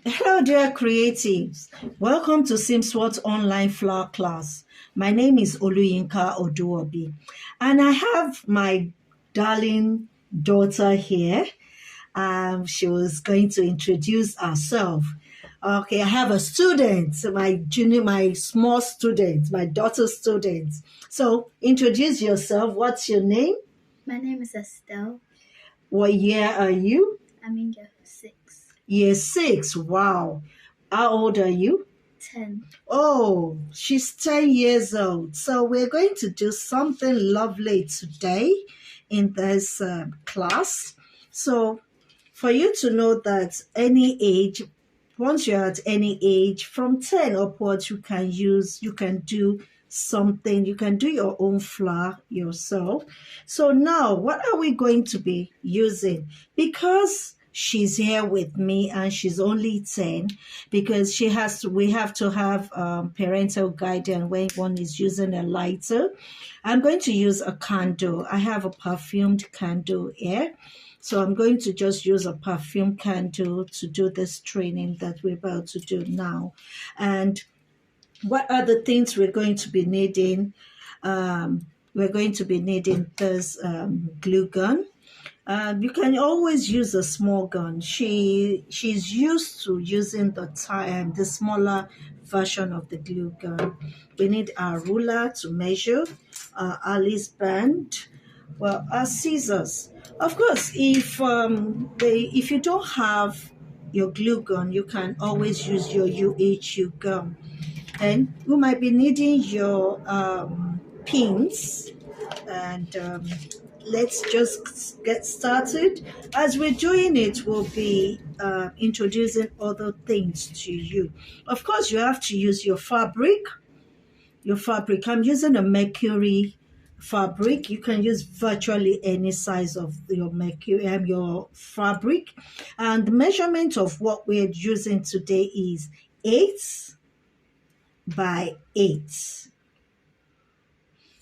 Hello, dear creatives. Welcome to SimSWOT online flower class. My name is Oluyinka Oduobi, and I have my darling daughter here. She was going to introduce herself. Okay, I have a student, my small student, my daughter's student. So, introduce yourself. What's your name? My name is Estelle. What year are you? I'm in year 6. Year 6. Wow. How old are you? 10. Oh, she's 10 years old. So we're going to do something lovely today in this class. So for you to know that any age, once you're at any age, from 10 upwards, you can do something, you can do your own flower yourself. So now, what are we going to be using? Because she's here with me and she's only 10, because we have to have parental guidance when one is using a lighter. I'm going to use a candle. I have a perfumed candle here. So I'm going to just use a perfume candle to do this training that we're about to do now. And what are the things we're going to be needing? We're going to be needing this glue gun. You can always use a small gun. She's used to using the smaller version of the glue gun. We need our ruler to measure, Alice band, well, our scissors. Of course, if you don't have your glue gun, you can always use your UHU gun. Then we might be needing your pins, and let's just get started. As we're doing it, we'll be introducing other things to you. Of course, you have to use your fabric. I'm using a mercury fabric. You can use virtually any size of your mercury your fabric, and the measurement of what we're using today is 8 by 8,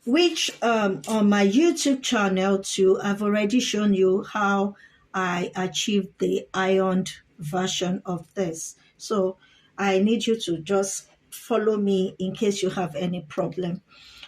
which on my YouTube channel too, I've already shown you how I achieved the ironed version of this. So I need you to just follow me in case you have any problem.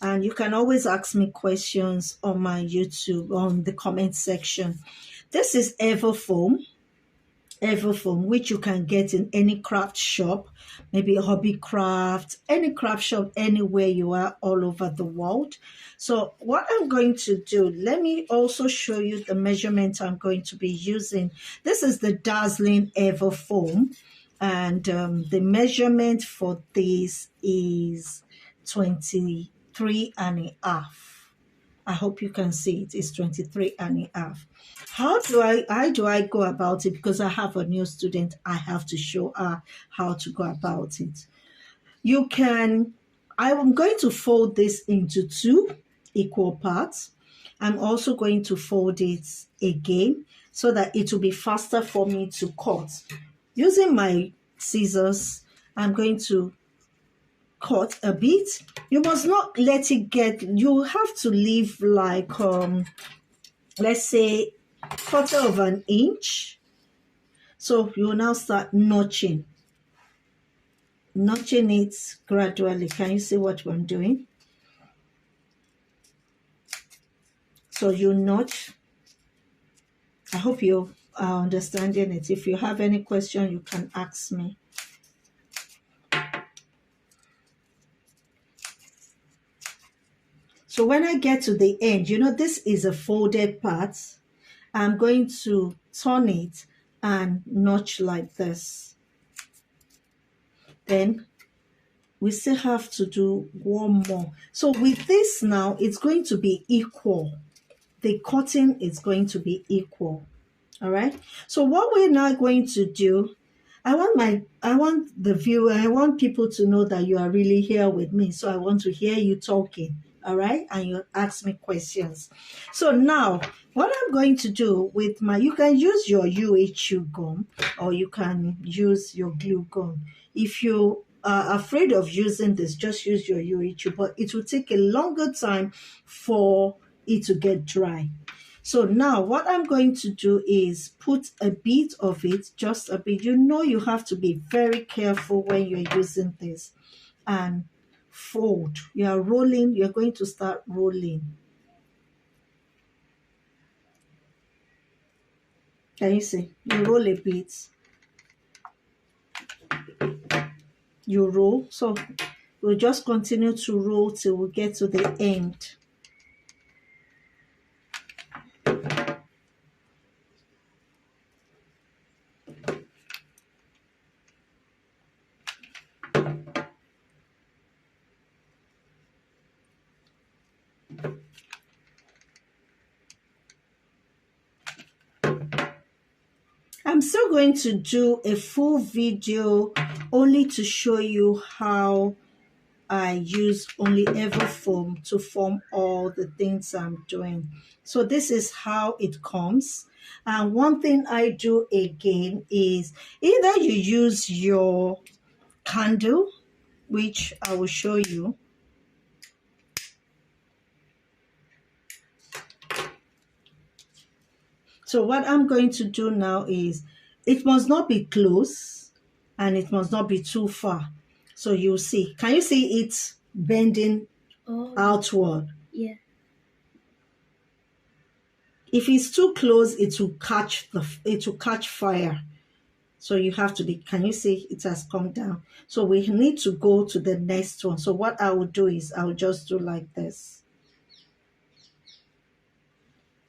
And you can always ask me questions on my YouTube, on the comment section. This is Everfoam, which you can get in any craft shop, maybe a hobby craft, any craft shop, anywhere you are all over the world. So what I'm going to do, let me also show you the measurement I'm going to be using. This is the Dazzling Everfoam, and the measurement for this is 23 and a half. I hope you can see it. It's 23 and a half. How do I go about it? Because I have a new student, I have to show her how to go about it. I'm going to fold this into 2 equal parts. I'm also going to fold it again so that it will be faster for me to cut. Using my scissors, I'm going to cut a bit. You must not let it you have to leave like let's say 1/4 of an inch. So you will now start notching it gradually. Can you see what I'm doing? So you notch. I hope you are understanding it. If you have any question, you can ask me. So when I get to the end, this is a folded part. I'm going to turn it and notch like this. Then we still have to do one more. So with this now, it's going to be equal. The cutting is going to be equal. All right. So what we're now going to do, I want people to know that you are really here with me. So I want to hear you talking. All right. And you ask me questions. So now what I'm going to do you can use your UHU gum or you can use your glue gun. If you are afraid of using this, just use your UHU, but it will take a longer time for it to get dry. So now what I'm going to do is put a bit of it, just a bit. You know, you have to be very careful when you're using this, and fold. You are rolling, you're going to start rolling. Can you see? You roll a bit, you roll. So we'll just continue to roll till we get to the end. I'm still going to do a full video only to show you how I use only Everfoam to form all the things I'm doing. So this is how it comes. And one thing I do again is either you use your candle, which I will show you. So what I'm going to do now is, it must not be close and it must not be too far. So you'll see. Can you see it bending outward? Yeah. If it's too close, it will catch fire. So you have to be, can you see it has come down? So we need to go to the next one. So what I will do is I'll just do like this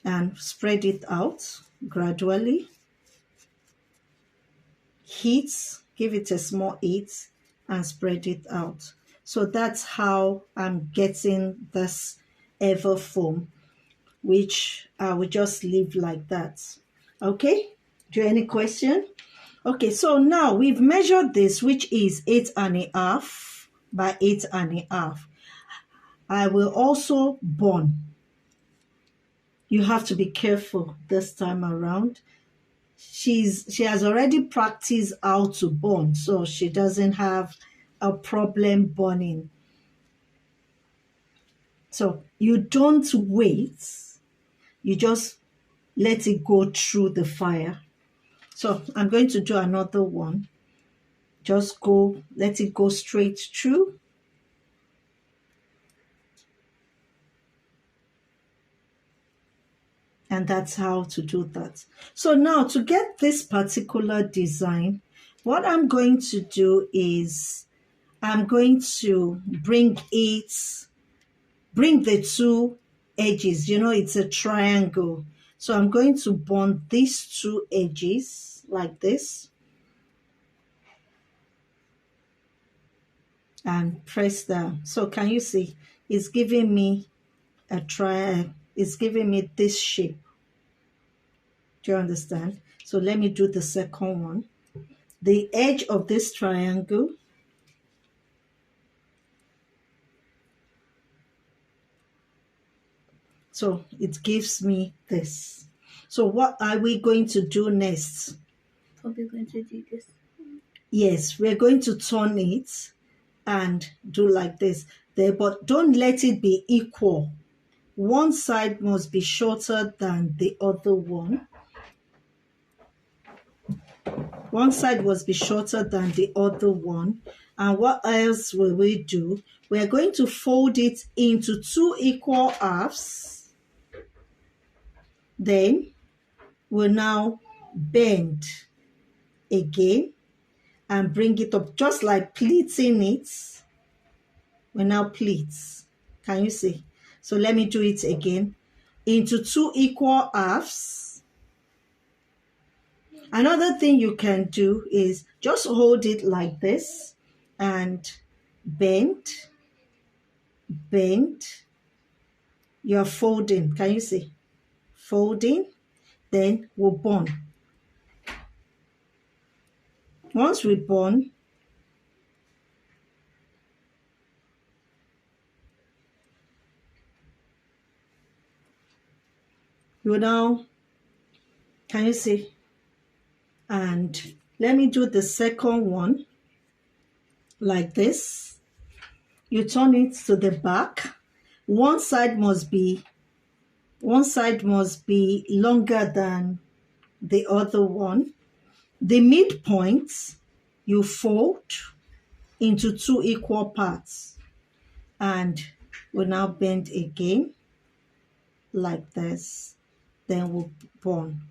and spread it out gradually. Heat, give it a small heat and spread it out. So that's how I'm getting this Everfoam, which I will just leave like that. Okay, do you have any question? Okay, so now we've measured this, which is 8.5 by 8.5. I will also bond. You have to be careful this time around. She has already practiced how to bond, so she doesn't have a problem bonding. So you don't wait, you just let it go through the fire. So I'm going to do another one. Just go, let it go straight through. And that's how to do that. So now to get this particular design, what I'm going to do is I'm going to bring the two edges. You know, it's a triangle. So I'm going to bond these two edges like this and press down. So can you see? It's giving me a triangle. It's giving me this shape. Do you understand? So let me do the second one. The edge of this triangle, so it gives me this. So what are we going to do next? Probably going to do this. Yes, we're going to turn it and do like this there, but don't let it be equal. One side must be shorter than the other one. One side must be shorter than the other one. And what else will we do? We're going to fold it into two equal halves. Then we'll now bend again and bring it up, just like pleating it. We now pleat. Can you see? So let me do it again. Into two equal halves. Another thing you can do is just hold it like this and bend. You're folding. Can you see? Folding. Then we'll bond. Once we bond, you now, can you see? And let me do the second one like this. You turn it to the back. One side must be One side must be longer than the other one. The midpoint you fold into two equal parts and we'll now bend again like this. Then we'll bond.